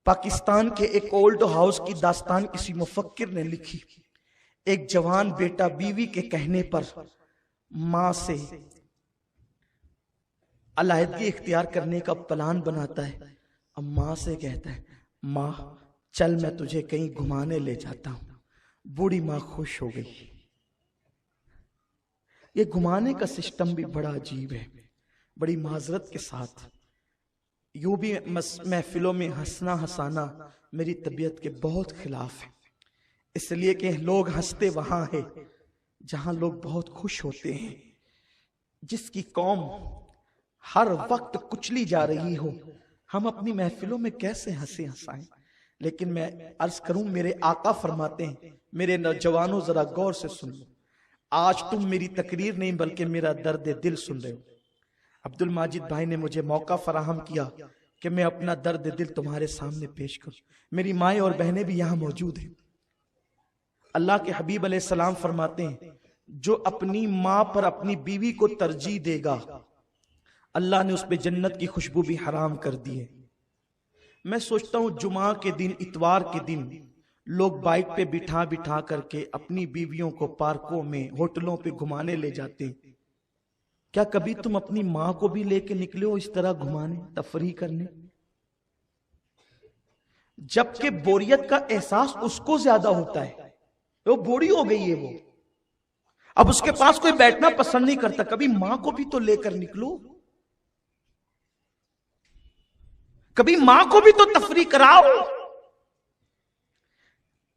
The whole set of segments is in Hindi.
पाकिस्तान के एक ओल्ड हाउस की दास्तान किसी मुफक्किर ने लिखी। एक जवान बेटा बीवी के कहने पर मां से अलहदगी इख्तियार करने का प्लान बनाता है। अब मां से कहता है, मां चल मैं तुझे कहीं घुमाने ले जाता हूं। बूढ़ी मां खुश हो गई। ये घुमाने का सिस्टम भी बड़ा अजीब है। बड़ी माजरत के साथ यूं भी महफिलों में हंसना हंसाना मेरी तबीयत के बहुत खिलाफ है, इसलिए कि लोग हंसते वहां है जहां लोग बहुत खुश होते हैं। जिसकी कौम हर वक्त कुचली जा रही हो, हम अपनी महफिलों में कैसे हंसे हंसाएं। लेकिन मैं अर्ज करूं, मेरे आका फरमाते हैं, मेरे नौजवानों जरा गौर से सुन लो। आज तुम मेरी तकरीर नहीं बल्कि मेरा दर्द दिल सुन रहे हो। अब्दुल माजिद भाई ने मुझे मौका फराहम किया कि मैं अपना दर्द दिल तुम्हारे सामने पेश करूं। मेरी माएँ और बहनें भी यहां मौजूद हैं। अल्लाह के हबीब अलैहिस्सलाम फरमाते हैं, जो अपनी मां पर अपनी बीवी को तरजीह देगा, अल्लाह ने उस पे जन्नत की खुशबू भी हराम कर दी है। मैं सोचता हूं जुमा के दिन, इतवार के दिन लोग बाइक पे बिठा बिठा करके अपनी बीवियों को पार्कों में, होटलों पे घुमाने ले जाते हैं। क्या कभी तुम अपनी मां को भी लेके निकले हो इस तरह घुमाने, तफरीह करने? जबकि बोरियत का एहसास उसको ज्यादा होता है। वो बूढ़ी हो गई है, वो अब उसके पास कोई बैठना पसंद नहीं करता। कभी मां को भी तो लेकर निकलो, कभी मां को भी तो तफरीह कराओ।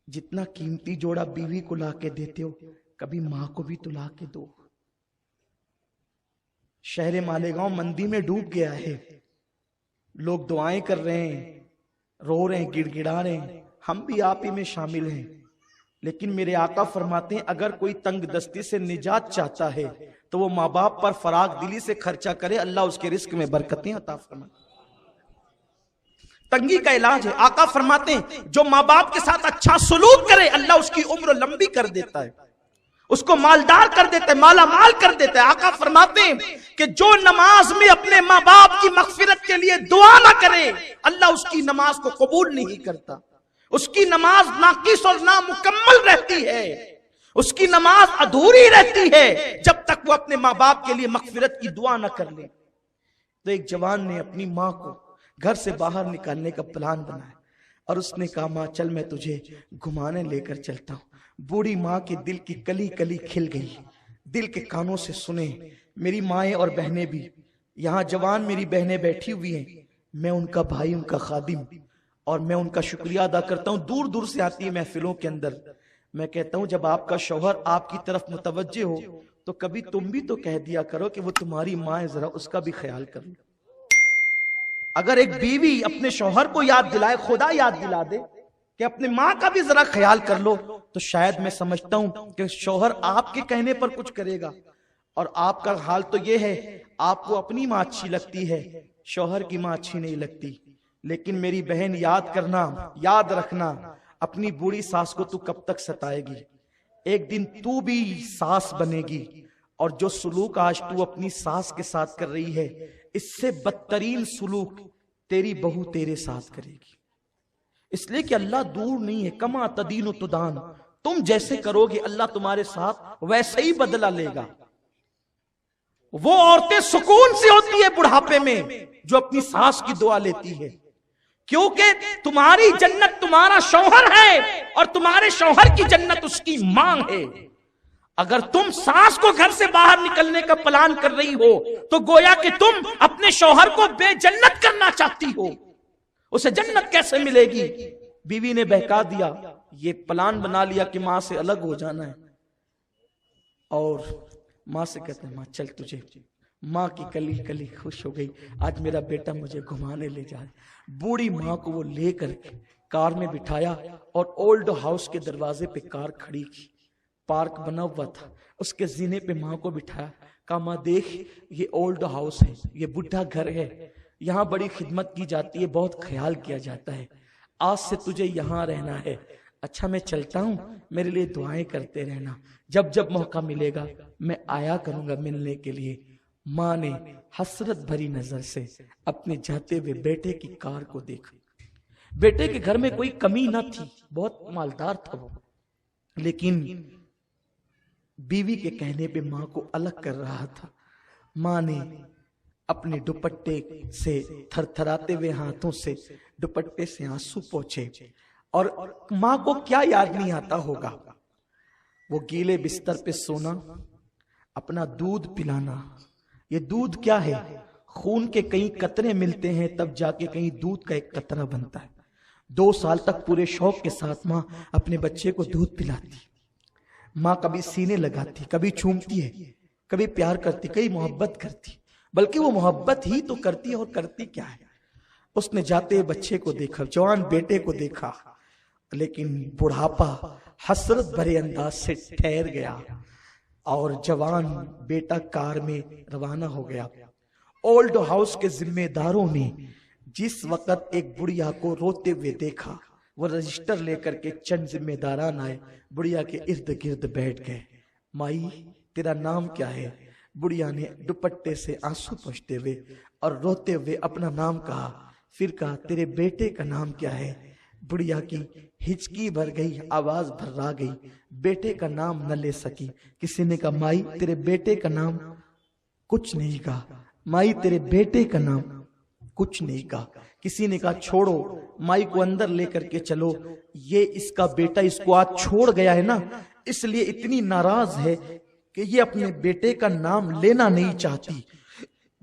जितना कीमती जोड़ा बीवी को लाके देते हो, कभी मां को भी तो लाके दो। शहर मालेगांव मंदी में डूब गया है। लोग दुआएं कर रहे हैं, रो रहे हैं, गिड़गिड़ा रहे हैं। हम भी आप ही में शामिल हैं। लेकिन मेरे आका फरमाते हैं, अगर कोई तंग दस्ती से निजात चाहता है तो वो माँ बाप पर फराग दिली से खर्चा करे, अल्लाह उसके रिस्क में बरकतें अता फरमाए। तंगी का इलाज है। आका फरमाते हैं, जो माँ बाप के साथ अच्छा सलूक करे, अल्लाह उसकी उम्र लंबी कर देता है, उसको मालदार कर देता है, माला माल कर देता है। आका फरमाते हैं कि जो नमाज में अपने माँ बाप की मगफिरत के लिए दुआ ना करे, अल्लाह उसकी नमाज को कबूल नहीं करता। उसकी नमाज नाकिस और नामुकम्मल रहती है, उसकी नमाज अधूरी रहती है जब तक वो अपने माँ बाप के लिए मगफिरत की दुआ ना कर ले। तो एक जवान ने अपनी माँ को घर से बाहर निकालने का प्लान बनाया और उसने कहा, माँ चल मैं तुझे घुमाने लेकर चलता हूं। बूढ़ी माँ के दिल की कली कली खिल गई। दिल के कानों से सुने। मेरी माएँ और बहनें भी यहाँ, जवान मेरी बहनें बैठी हुई हैं। मैं उनका भाई, उनका खादिम, और मैं उनका शुक्रिया अदा करता हूँ। दूर दूर से आती है महफिलों के अंदर। मैं कहता हूँ, जब आपका शौहर आपकी तरफ मुतवज्जे हो तो कभी तुम भी तो कह दिया करो कि वो तुम्हारी माँ है, जरा उसका भी ख्याल कर लो। अगर एक बीवी अपने शौहर को याद दिलाए, खुदा याद दिला दे कि अपने माँ का भी जरा ख्याल कर लो, तो शायद मैं समझता हूं कि शौहर आपके कहने पर कुछ करेगा। और आपका हाल तो यह है, आपको अपनी माँ अच्छी लगती है, शौहर की माँ अच्छी नहीं लगती। लेकिन मेरी बहन याद करना, याद रखना, अपनी बूढ़ी सास को तू कब तक सताएगी? एक दिन तू भी सास बनेगी, और जो सुलूक आज तू अपनी सास के साथ कर रही है, इससे बदतरीन सुलूक तेरी बहू तेरे साथ करेगी। इसलिए कि अल्लाह दूर नहीं है। कमा तदीन तुदान, तुम जैसे करोगे अल्लाह तुम्हारे साथ वैसे ही बदला लेगा। वो औरतें सुकून से होती है बुढ़ापे में जो अपनी सास की दुआ लेती है, क्योंकि तुम्हारी जन्नत तुम्हारा शौहर है और तुम्हारे शौहर की जन्नत उसकी मां है। अगर तुम सास को घर से बाहर निकलने का प्लान कर रही हो तो गोया कि तुम अपने शौहर को बेजन्नत करना चाहती हो। उसे जन्नत कैसे मिलेगी? बीवी ने बहका दिया, ये प्लान बना लिया कि मां से अलग हो जाना है, और मां से कहते हैं, मां चल तुझे। मां की कली कली खुश हो गई, आज मेरा बेटा मुझे घुमाने ले जा रहा। बूढ़ी मां को वो लेकर कार में बिठाया और ओल्ड हाउस के दरवाजे पे कार खड़ी की। पार्क बना हुआ था, उसके जीने पे मां को बिठाया। कहा, मां देख, ये ओल्ड हाउस है, ये बुढ़ा घर है, यहाँ बड़ी खिदमत की जाती है, बहुत ख्याल किया जाता है। आज से तुझे यहाँ रहना है। अच्छा मैं चलता हूँ, मेरे लिए दुआएं करते रहना, जब जब मौका मिलेगा मैं आया करूंगा मिलने के लिए। माँ ने हसरत भरी नजर से अपने जाते हुए बेटे की कार को देखा। बेटे के घर में कोई कमी ना थी, बहुत मालदार था वो, लेकिन बीवी के कहने पे मां को अलग कर रहा था। मां ने अपने दुपट्टे से थरथराते हुए हाथों से दुपट्टे से आंसू पोंछे, और मां को क्या याद नहीं आता होगा, वो गीले बिस्तर पे सोना, अपना दूध पिलाना। ये दूध क्या है? खून के कई कतरे मिलते हैं तब जाके कहीं दूध का एक कतरा बनता है। 2 साल तक पूरे शौक के साथ मां अपने बच्चे को दूध पिलाती। मां कभी सीने लगाती, कभी चूमती है, कभी प्यार करती, कभी मोहब्बत करती, बल्कि वो मोहब्बत ही तो करती है। और करती क्या है? उसने जाते बच्चे को देखा, जवान बेटे को देखा, लेकिन बुढ़ापा हसरत भरे अंदाज से ठहर गया और जवान बेटा कार में रवाना हो गया। ओल्ड हाउस के जिम्मेदारों ने जिस वक्त एक बुढ़िया को रोते हुए देखा, वो रजिस्टर लेकर के चंद जिम्मेदारान आए, बुढ़िया के इर्द गिर्द बैठ गए। माई तेरा नाम क्या है? बुढ़िया ने दुपट्टे से आंसू पोंछते हुए और रोते हुए अपना नाम कहा। फिर कहा तेरे बेटे का नाम क्या है? बुढ़िया की हिचकी भर गई, आवाज भर्रा गई, बेटे का नाम न ले सकी। किसी ने कहा माई तेरे बेटे का नाम? कुछ नहीं कहा। माई तेरे बेटे का नाम? कुछ नहीं कहा। किसी ने कहा छोड़ो, माई को अंदर लेकर के चलो, ये इसका बेटा इसको आज छोड़ गया है ना, इसलिए इतनी नाराज है कि ये अपने बेटे का नाम लेना नहीं चाहती।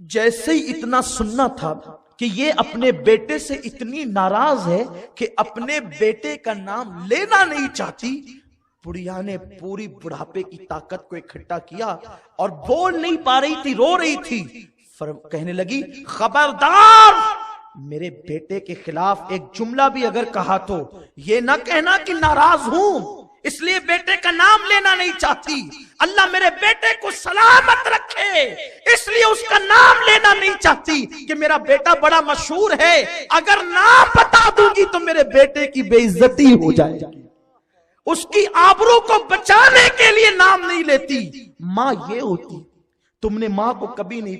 जैसे ही इतना सुनना था कि ये अपने बेटे से इतनी नाराज है कि अपने बेटे का नाम लेना नहीं चाहती, बुढ़िया ने पूरी बुढ़ापे की ताकत को इकट्ठा किया और बोल नहीं पा रही थी, रो रही थी। कहने लगी खबरदार, मेरे बेटे के खिलाफ एक जुमला भी अगर कहा तो ये ना कहना कि नाराज हूं, इसलिए बेटे का नाम लेना नहीं चाहती। अल्लाह मेरे बेटे को सलामत रखे, इसलिए उसका नाम लेना नहीं चाहती कि मेरा बेटा बड़ा मशहूर है, अगर नाम बता दूंगी तो मेरे बेटे की बेइज्जती हो जाएगी। उसकी आबरू को बचाने के लिए नाम नहीं लेती। मां ये होती। तुमने मां को कभी नहीं